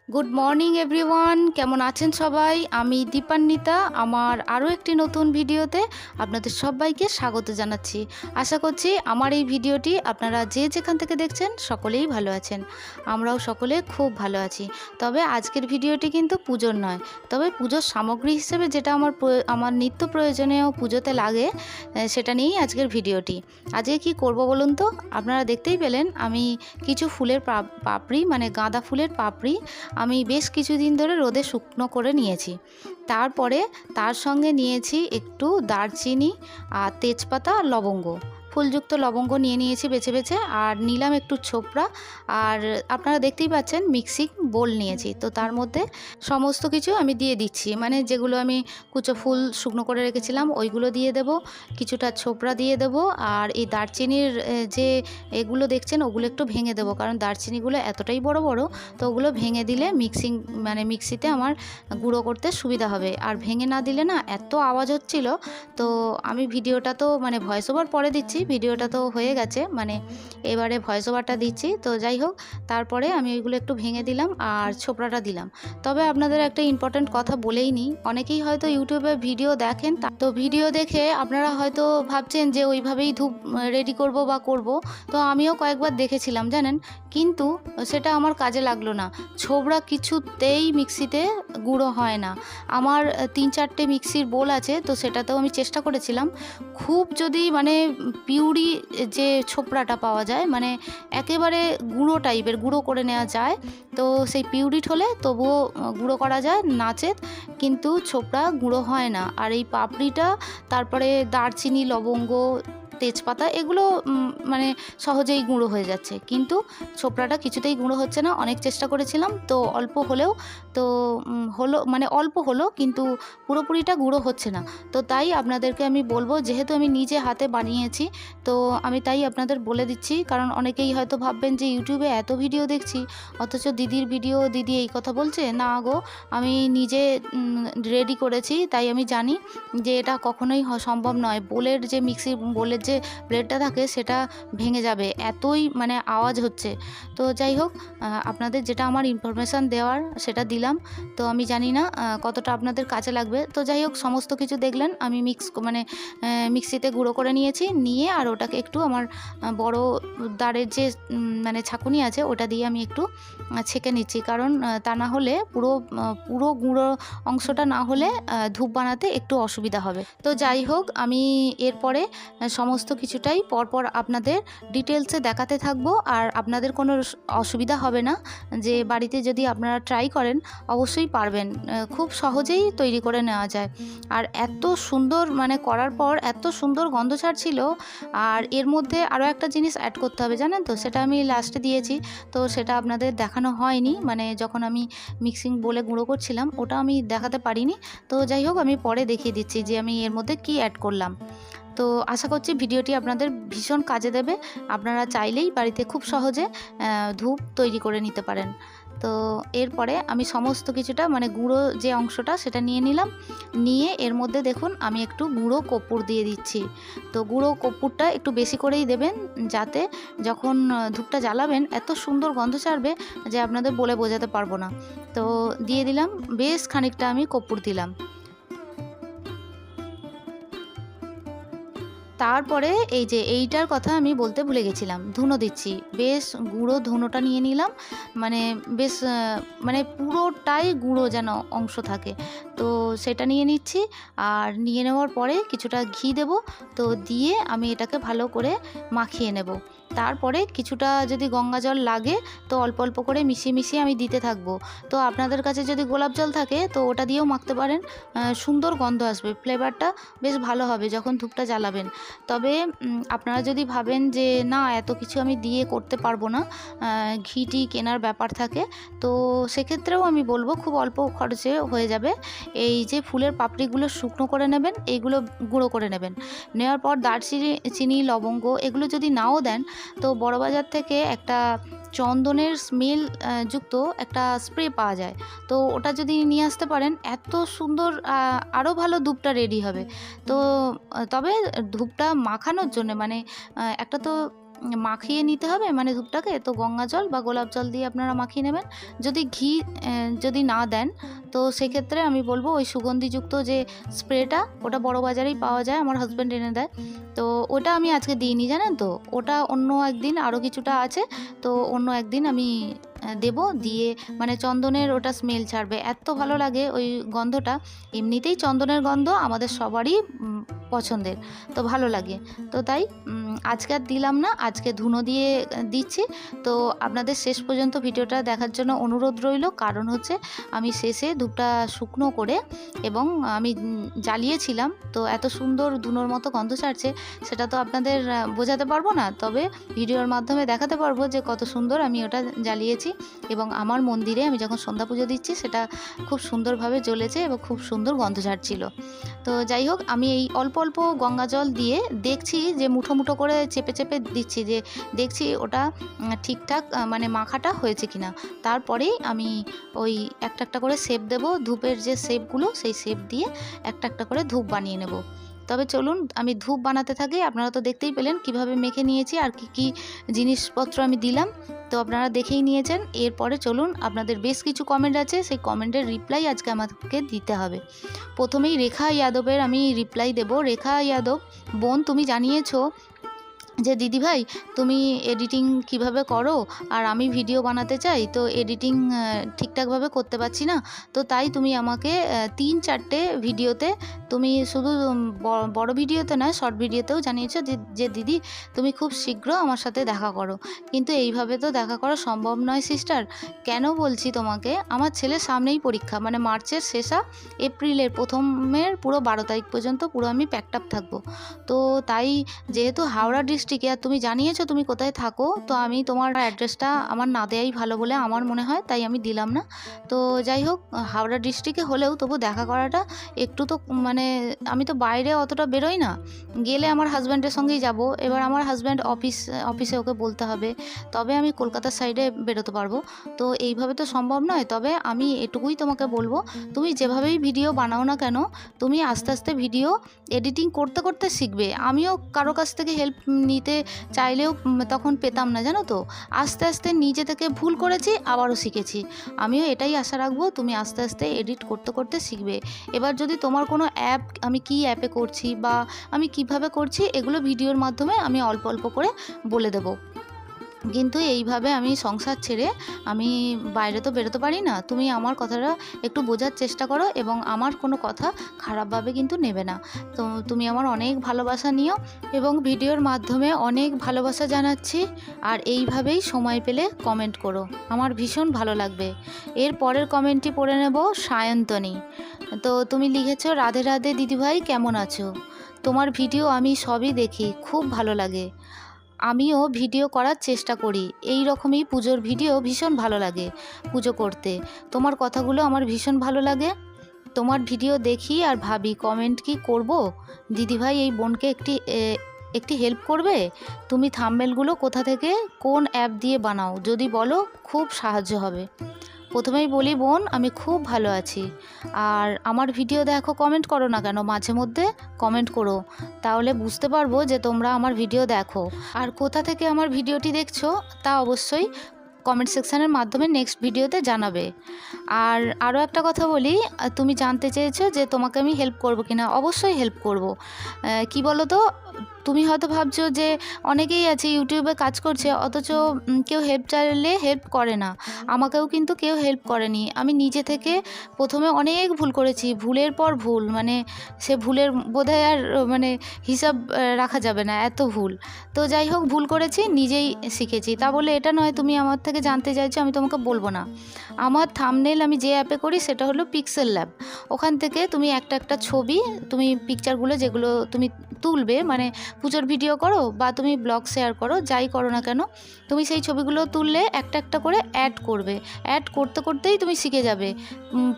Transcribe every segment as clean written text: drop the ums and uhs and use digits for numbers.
Good morning everyone, কেমন আছেন সবাই? আমি দীপান্বিতা। আমার আরও একটি নতুন ভিডিওতে আপনাদের সবাইকে স্বাগত জানাচ্ছি। আশা করছি আমার এই ভিডিওটি আপনারা যে যেখান থেকে দেখছেন সকলেই ভালো আছেন। আমরাও সকলে খুব ভালো আছি। তবে আজকের ভিডিওটি কিন্তু পুজোর নয়, তবে পুজোর সামগ্রী হিসেবে যেটা আমার নিত্য প্রয়োজনীয় পুজোতে লাগে সেটা নিয়েই আজকের ভিডিওটি। আজকে কি করব বলুন তো? আপনারা দেখতেই পেলেন আমি কিছু ফুলের পাপড়ি মানে গাঁদা ফুলের পাপড়ি আমি বেশ কিছুদিন ধরে রোদে শুকনো করে নিয়েছি। তারপরে তার সঙ্গে নিয়েছি একটু দারচিনি আর তেজপাতা আর লবঙ্গ, ফুলযুক্ত লবঙ্গ নিয়েছি বেছে বেছে, আর নিলাম একটু ছোবড়া। আর আপনারা দেখতেই পাচ্ছেন মিক্সিং বোল নিয়েছি, তো তার মধ্যে সমস্ত কিছু আমি দিয়ে দিচ্ছি, মানে যেগুলো আমি কুচো ফুল শুকনো করে রেখেছিলাম ওইগুলো দিয়ে দেব, কিছুটা ছোবড়া দিয়ে দেব, আর এই দারচিনির যে এগুলো দেখছেন ওগুলো একটু ভেঙে দেবো, কারণ দারচিনিগুলো এতটাই বড় বড়, তো ওগুলো ভেঙে দিলে মিক্সিতে আমার গুঁড়ো করতে সুবিধা হবে। আর ভেঙে না দিলে না এত আওয়াজ হচ্ছিল, তো আমি ভিডিওটা তো মানে ভয়েস ওভার পরে দিচ্ছি, ভিডিওটা তো হয়ে গেছে, মানে এবারে ভয়েস ওভারটা দিচ্ছি। তো যাই হোক, তারপরে আমি ওইগুলো একটু ভেঙে দিলাম আর ছোবড়াটা দিলাম। তবে আপনাদের একটা ইম্পর্ট্যান্ট কথা বলেই নিই, অনেকেই হয়তো ইউটিউবে ভিডিও দেখেন, তো ভিডিও দেখে আপনারা হয়তো ভাবছেন যে ওইভাবেই ধূপ রেডি করব বা করব। তো আমিও কয়েকবার দেখেছিলাম জানেন, কিন্তু সেটা আমার কাজে লাগলো না। ছোবড়া কিছুতেই মিক্সিতে গুঁড়ো হয় না। আমার 3-4টে মিক্সির বোল আছে, তো সেটাতেও আমি চেষ্টা করেছিলাম। খুব যদি মানে পিউরি যে ছোবড়াটা পাওয়া যায়, মানে একেবারে গুঁড়ো টাইপের গুঁড়ো করে নেওয়া যায়, তো সেই পিউরিট হলে তবুও গুঁড়ো করা যায় নাচেত, কিন্তু ছোবড়া গুঁড়ো হয় না। আর এই পাপড়িটা, তারপরে দারচিনি, লবঙ্গ, তেজপাতা, এগুলো মানে সহজেই গুঁড়ো হয়ে যাচ্ছে, কিন্তু ছোবড়াটা কিছুতেই গুঁড়ো হচ্ছে না। অনেক চেষ্টা করেছিলাম, তো অল্প হলেও তো হলো, মানে অল্প হলো, কিন্তু পুরোপুরিটা গুঁড়ো হচ্ছে না। তো তাই আপনাদেরকে আমি বলবো, যেহেতু আমি নিজে হাতে বানিয়েছি, তো আমি তাই আপনাদের বলে দিচ্ছি, কারণ অনেকেই হয়তো ভাববেন যে ইউটিউবে এত ভিডিও দেখছি অথচ দিদির ভিডিও, দিদি এই কথা বলছে। না গো, আমি নিজে রেডি করেছি, তাই আমি জানি যে এটা কখনোই সম্ভব নয়। বোলের যে ব্লেডটা থাকে সেটা ভেঙে যাবে, এতই মানে আওয়াজ হচ্ছে। তো যাই হোক, আপনাদের যেটা আমার ইনফরমেশান দেওয়ার সেটা দিলাম। তো আমি জানি না কতটা আপনাদের কাজে লাগবে। তো যাই হোক, সমস্ত কিছু দেখলেন আমি মিক্সিতে গুঁড়ো করে নিয়ে আর ওটাকে একটু আমার বড় দাঁড়ের যে মানে ছাঁকুনি আছে ওটা দিয়ে আমি একটু ছেঁকে নিচ্ছি, কারণ তা না হলে পুরো গুঁড়ো অংশটা না হলে ধূপ বানাতে একটু অসুবিধা হবে। তো যাই হোক, আমি এরপরে সমস্ত কিছুটাই পরপর আপনাদের ডিটেলসে দেখাতে থাকবো, আর আপনাদের কোনো অসুবিধা হবে না। যে বাড়িতে যদি আপনারা ট্রাই করেন অবশ্যই পারবেন, খুব সহজেই তৈরি করে নেওয়া যায়। আর এত সুন্দর, মানে করার পর এত সুন্দর গন্ধ ছাড়ছিল। আর এর মধ্যে আরও একটা জিনিস অ্যাড করতে হবে জানেন তো, সেটা আমি লাস্টে দিয়েছি, তো সেটা আপনাদের দেখানো হয়নি, মানে যখন আমি মিক্সিং বলে গুঁড়ো করছিলাম ওটা আমি দেখাতে পারিনি। তো যাই হোক, আমি পরে দেখিয়ে দিচ্ছি যে আমি এর মধ্যে কি অ্যাড করলাম। তো আশা করছি ভিডিওটি আপনাদের ভীষণ কাজে দেবে। আপনারা চাইলেই বাড়িতে খুব সহজে ধূপ তৈরি করে নিতে পারেন। তো এরপরে আমি সমস্ত কিছুটা মানে গুঁড়ো যে অংশটা সেটা নিয়ে নিলাম, নিয়ে এর মধ্যে দেখুন আমি একটু গুঁড়ো কর্পূর দিয়ে দিচ্ছি। তো গুঁড়ো কর্পূরটা একটু বেশি করেই দেবেন, যাতে যখন ধূপটা জ্বালাবেন এত সুন্দর গন্ধ ছাড়বে যে আপনাদের বলে বোঝাতে পারবো না। তো দিয়ে দিলাম, বেশ খানিকটা আমি কর্পূর দিলাম। তারপরে এই যে এইটার কথা আমি বলতে ভুলে গেছিলাম, ধুনো দিচ্ছি। বেশ গুঁড়ো ধুনোটা নিয়ে নিলাম, মানে বেশ মানে পুরোটাই গুঁড়ো যেন অংশ থাকে, তো সেটা নিয়ে নিচ্ছি। আর নিয়ে নেওয়ার পরে কিছুটা ঘি দেব, তো দিয়ে আমি এটাকে ভালো করে মাখিয়ে নেব। তারপরে কিছুটা যদি গঙ্গা জল লাগে তো অল্প অল্প করে মিশিয়ে আমি দিতে থাকবো। তো আপনাদের কাছে যদি গোলাপ জল থাকে তো ওটা দিয়েও মাখতে পারেন, সুন্দর গন্ধ আসবে, ফ্লেভারটা বেশ ভালো হবে যখন ধূপটা জ্বালাবেন। তবে আপনারা যদি ভাবেন যে না এত কিছু আমি দিয়ে করতে পারবো না, ঘিটি কেনার ব্যাপার থাকে, তো সেক্ষেত্রেও আমি বলবো খুব অল্প খরচে হয়ে যাবে। এই যে ফুলের পাপড়িগুলো শুকনো করে নেবেন, এইগুলো গুঁড়ো করে নেবেন। নেওয়ার পর চিনি, লবঙ্গ এগুলো যদি নাও দেন, তো বড়বাজার থেকে একটা চন্দনের স্মেল যুক্ত একটা স্প্রে পাওয়া যায়, তো ওটা যদি নিয়ে আসতে পারেন এত সুন্দর, আরও ভালো ধূপটা রেডি হবে। তো তবে ধূপটা মাখানোর জন্য মানে একটা তো মাখিয়ে নিতে হবে মানে ধূপটাকে, তো গঙ্গা জল বা গোলাপ জল দিয়ে আপনারা মাখিয়ে নেবেন। যদি ঘি যদি না দেন তো সেক্ষেত্রে আমি বলবো ওই সুগন্ধিযুক্ত যে স্প্রেটা, ওটা বড় বাজারেই পাওয়া যায়, আমার হাজব্যান্ড এনে দেয়। তো ওটা আমি আজকে দিইনি জানেন তো, ওটা অন্য একদিন, আরও কিছুটা আছে, তো অন্য একদিন আমি দেব, দিয়ে মানে চন্দনের ওটা স্মেল ছাড়বে, এত ভালো লাগে ওই গন্ধটা। এমনিতেই চন্দনের গন্ধ আমাদের সবারই পছন্দের, তো ভালো লাগে। তো তাই আজকে আর দিলাম না, আজকে ধুনো দিয়ে দিচ্ছি। তো আপনাদের শেষ পর্যন্ত ভিডিওটা দেখার জন্য অনুরোধ রইল, কারণ হচ্ছে আমি শেষে ধূপটা শুকনো করে এবং আমি জ্বালিয়েছিলাম, তো এত সুন্দর ধুনোর মতো গন্ধ ছাড়ছে সেটা তো আপনাদের বোঝাতে পারবো না, তবে ভিডিওর মাধ্যমে দেখাতে পারবো যে কত সুন্দর আমি ওটা জ্বালিয়েছি। এবং আমার মন্দিরে আমি যখন সন্ধ্যা পুজো দিচ্ছি সেটা খুব সুন্দরভাবে জ্বলেছে এবং খুব সুন্দর গন্ধ ছাড়ছিল। তো যাই হোক, আমি এই অল্প অল্প গঙ্গা জল দিয়ে দেখছি যে মুঠো মুঠো করে চেপে চেপে দিচ্ছি, যে দেখছি ওটা ঠিকঠাক মানে মাখাটা হয়েছে কিনা। তারপরেই আমি ওই একটা একটা করে শেপ দেব, ধূপের যে শেপগুলো সেই শেপ দিয়ে একটা একটা করে ধূপ বানিয়ে নেব। তবে চলুন আমি ধূপ বানাতে থাকি। আপনারা তো দেখতেই পেলেন কিভাবে মেখে নিয়েছি আর কি কি জিনিসপত্র আমি দিলাম, তো আপনারা দেখেই নিয়েছেন। এরপরে চলুন, আপনাদের বেশ কিছু কমেন্ট আছে, সেই কমেন্টের রিপ্লাই আজকে আমাকে দিতে হবে। প্রথমেই রেখা যাদবের আমি রিপ্লাই দেব। রেখা যাদব বোন, তুমি জানিয়েছো যে দিদিভাই তুমি এডিটিং কিভাবে করো, আর আমি ভিডিও বানাতে চাই, তো এডিটিং ঠিকঠাকভাবে করতে পারছি না, তো তাই তুমি আমাকে 3-4টে ভিডিওতে, তুমি শুধু বড় ভিডিওতে নয় শর্ট ভিডিওতেও জানিয়েছো যে দিদি তুমি খুব শীঘ্র আমার সাথে দেখা করো। কিন্তু এইভাবে তো দেখা করা সম্ভব নয় সিস্টার। কেন বলছি তোমাকে, আমার ছেলের সামনেই পরীক্ষা, মানে মার্চের শেষা এপ্রিলের প্রথমের পুরো 12 তারিখ পর্যন্ত পুরো আমি প্যাকড আপ থাকবো। তো তাই যেহেতু হাওড়া ডিস্ট্রিক্টে, আর তুমি জানিয়েছো তুমি কোথায় থাকো, তো আমি তোমার অ্যাড্রেসটা আমার না দেয়াই ভালো বলে আমার মনে হয়, তাই আমি দিলাম না। তো যাই হোক, হাওড়া ডিস্ট্রিক্টে হলেও তবু দেখা করাটা একটু তো মানে, আমি তো বাইরে অতটা বেরোই না, গেলে আমার হাজব্যান্ডের সঙ্গেই যাব। এবার আমার হাজব্যান্ড অফিসে ওকে বলতে হবে, তবে আমি কলকাতার সাইডে বেরোতে পারবো। তো এইভাবে তো সম্ভব নয়। তবে আমি এটুকুই তোমাকে বলবো, তুমি যেভাবেই ভিডিও বানাও না কেন, তুমি আস্তে আস্তে ভিডিও এডিটিং করতে করতে শিখবে। আমিও কারো কাছ থেকে হেল্প নিতে চাইলেও তখন পেতাম না, জানো তো। আস্তে আস্তে নিজে থেকে ভুল করেছি, আবারও শিখেছি। আমিও এটাই আশা রাখবো, তুমি আস্তে আস্তে এডিট করতে করতে শিখবে। এবার যদি তোমার কোনো অ্যাপ, আমি কি অ্যাপে করছি বা আমি কিভাবে করছি, এগুলো ভিডিওর মাধ্যমে আমি অল্প অল্প করে বলে দেবো। কিন্তু এইভাবে আমি সংসার ছেড়ে আমি বাইরে তো বেরোতে পারি না। তুমি আমার কথাটা একটু বোঝার চেষ্টা করো এবং আমার কোনো কথা খারাপভাবে কিন্তু নেবে না। তো তুমি আমার অনেক ভালোবাসা নিও এবং ভিডিওর মাধ্যমে অনেক ভালোবাসা জানাচ্ছি। আর এইভাবেই সময় পেলে কমেন্ট করো, আমার ভীষণ ভালো লাগবে। এর পরের কমেন্টটি পড়ে নেব সায়ন্তনী। তো তুমি লিখেছো, রাধে রাধে দিদিভাই, কেমন আছো? তোমার ভিডিও আমি সবই দেখি, খুব ভালো লাগে। আমিও ভিডিও করার চেষ্টা করি, এই রকমই পুজোর ভিডিও ভীষণ ভালো লাগে পুজো করতে। তোমার কথাগুলো আমার ভীষণ ভালো লাগে। তোমার ভিডিও দেখি আর ভাবি কমেন্ট কি করব। দিদিভাই এই বোনকে একটি হেল্প করবে? তুমি থাম্বনেলগুলো কোথা থেকে, কোন অ্যাপ দিয়ে বানাও, যদি বলো খুব সাহায্য হবে। প্রথমেই বলি বোন, আমি খুব ভালো আছি। আর আমার ভিডিও দেখো, কমেন্ট করো না কেন, মাঝে মধ্যে কমেন্ট করো, তাহলে বুঝতে পারবো যে তোমরা আমার ভিডিও দেখো। আর কোথা থেকে আমার ভিডিওটি দেখছো তা অবশ্যই কমেন্ট সেকশানের মাধ্যমে নেক্সট ভিডিওতে জানাবে। আর আরও একটা কথা বলি, তুমি জানতে চেয়েছো যে তোমাকে আমি হেল্প করবো কিনা। অবশ্যই হেল্প করব। কি বলো তো, তুমি হয়তো ভাবছো যে অনেকেই আছে ইউটিউবে কাজ করছে, অথচ কেউ হেল্প চাইলে হেল্প করে না। আমাকেও কিন্তু কেউ হেল্প করেনি। আমি নিজে থেকে প্রথমে অনেক ভুল করেছি, ভুলের পর ভুল, মানে সে ভুলের বোধহয় আর মানে হিসাব রাখা যাবে না, এত ভুল। তো যাই হোক, ভুল করেছি, নিজেই শিখেছি। তা বলে এটা নয় তুমি আমার থেকে জানতে চাইছো আমি তোমাকে বলবো না। আমার থাম্বনেল আমি যে অ্যাপে করি সেটা হলো পিক্সেল ল্যাব। ওখান থেকে তুমি একটা একটা ছবি, তুমি পিকচারগুলো যেগুলো তুমি তুলবে, মানে পুজোর ভিডিও করো বা তুমি ব্লগ শেয়ার করো, যাই করো না কেন, তুমি সেই ছবিগুলো তুললে একটা একটা করে অ্যাড করবে। অ্যাড করতে করতেই তুমি শিখে যাবে।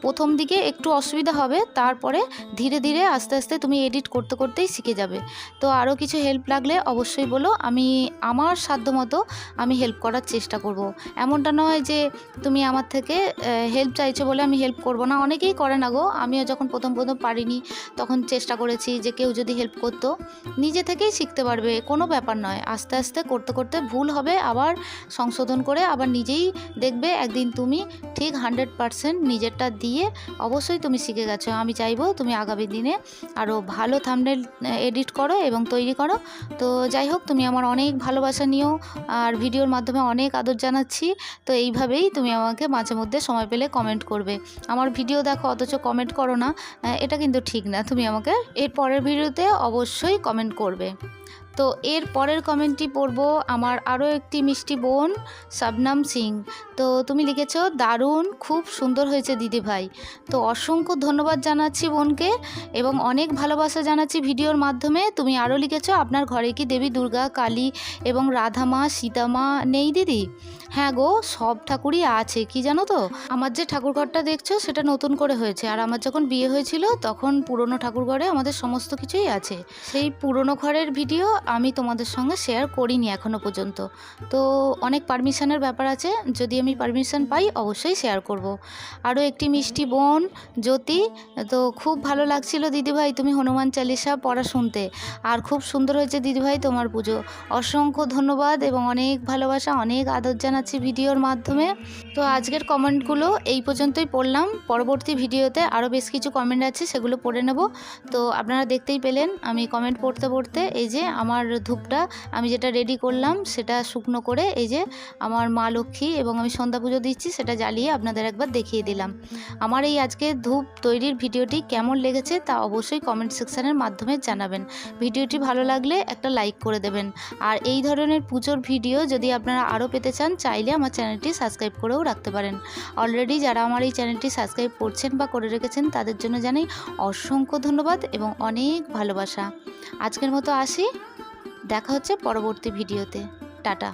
প্রথম দিকে একটু অসুবিধা হবে, তারপরে ধীরে ধীরে আস্তে আস্তে তুমি এডিট করতে করতেই শিখে যাবে। তো আরও কিছু হেল্প লাগলে অবশ্যই বলো, আমি আমার সাধ্যমতো আমি হেল্প করার চেষ্টা করব। এমনটা নয় যে তুমি আমার থেকে হেল্প চাইছো বলে আমি হেল্প করব না। অনেকেই করে না গো, আমিও যখন প্রথম পারিনি তখন চেষ্টা করেছি যে কেউ যদি হেল্প করতো, নিজে থেকেই শিখতে পারবে, কোনো ব্যাপার নয়। আস্তে আস্তে করতে করতে ভুল হবে, আবার সংশোধন করে আবার নিজেই দেখবে একদিন তুমি ঠিক 100% নিজেরটা দিয়ে অবশ্যই তুমি শিখে গেছো। আমি চাইবো তুমি আগামী দিনে আরও ভালো থাম্বনেল এডিট করো এবং তৈরি করো। তো যাই হোক, তুমি আমার অনেক ভালোবাসা নিও, আর ভিডিওর মাধ্যমে অনেক আদর জানাচ্ছি। তো এইভাবেই তুমি আমাকে মাঝে মধ্যে সময় পেলে কমেন্ট করবে। আমার ভিডিও দেখো অথচ কমেন্ট করো না, এটা কিন্তু ঠিক না। তুমি আমাকে এর পরের ভিডিওতে অবশ্যই কমেন্ট করবে। তো এর পরের কমেন্টটি পড়ব আমার আরও একটি মিষ্টি বোন শবনম সিং। তো তুমি লিখেছো, দারুণ, খুব সুন্দর হয়েছে দিদিভাই। তো অসংখ্য ধন্যবাদ জানাচ্ছি বোনকে এবং অনেক ভালোবাসা জানাচ্ছি ভিডিওর মাধ্যমে। তুমি আরও লিখেছো, আপনার ঘরে কি দেবী দুর্গা, কালী এবং রাধা মা, সীতা মা নেই দিদি? হ্যাঁ গো, সব ঠাকুরই আছে। কি জানো তো, আমার যে ঠাকুরঘরটা দেখছো সেটা নতুন করে হয়েছে, আর আমার যখন বিয়ে হয়েছিল তখন পুরনো ঠাকুরঘরে আমাদের সমস্ত কিছুই আছে। সেই পুরনো ঘরের ভিডিও আমি তোমাদের সঙ্গে শেয়ার করিনি এখনও পর্যন্ত। তো অনেক পারমিশনের ব্যাপার আছে, যদি আমি পারমিশন পাই অবশ্যই শেয়ার করব। আরও একটি মিষ্টি বোন জ্যোতি। তো খুব ভালো লাগছিল দিদিভাই তুমি হনুমান চালিসা পড়া শুনতে, আর খুব সুন্দর হয়েছে দিদিভাই তোমার পুজো। অসংখ্য ধন্যবাদ এবং অনেক ভালোবাসা, অনেক আদর জানাচ্ছি ভিডিওর মাধ্যমে। তো আজকের কমেন্টগুলো এই পর্যন্তই পড়লাম। পরবর্তী ভিডিওতে আরও বেশ কিছু কমেন্ট আছে, সেগুলো পড়ে নেব। তো আপনারা দেখতেই পেলেন আমি কমেন্ট পড়তে পড়তে এই যে আমার ধূপটা আমি যেটা রেডি করলাম সেটা শুকনো করে এই যে আমার মা লক্ষ্মী এবং আমি সন্ধ্যা পুজো দিচ্ছি সেটা জ্বালিয়ে আপনাদের একবার দেখিয়ে দিলাম। আমার এই আজকে ধূপ তৈরির ভিডিওটি কেমন লেগেছে তা অবশ্যই কমেন্ট সেকশানের মাধ্যমে জানাবেন। ভিডিওটি ভালো লাগলে একটা লাইক করে দেবেন। আর এই ধরনের পুজোর ভিডিও যদি আপনারা আরও পেতে চান, চাইলে আমার চ্যানেলটি সাবস্ক্রাইব করেও রাখতে পারেন। অলরেডি যারা আমার এই চ্যানেলটি সাবস্ক্রাইব করছেন বা করে রেখেছেন তাদের জন্য জানাই অসংখ্য ধন্যবাদ এবং অনেক ভালোবাসা। আজকের মতো আসি, দেখা হচ্ছে পরবর্তী ভিডিওতে। টাটা।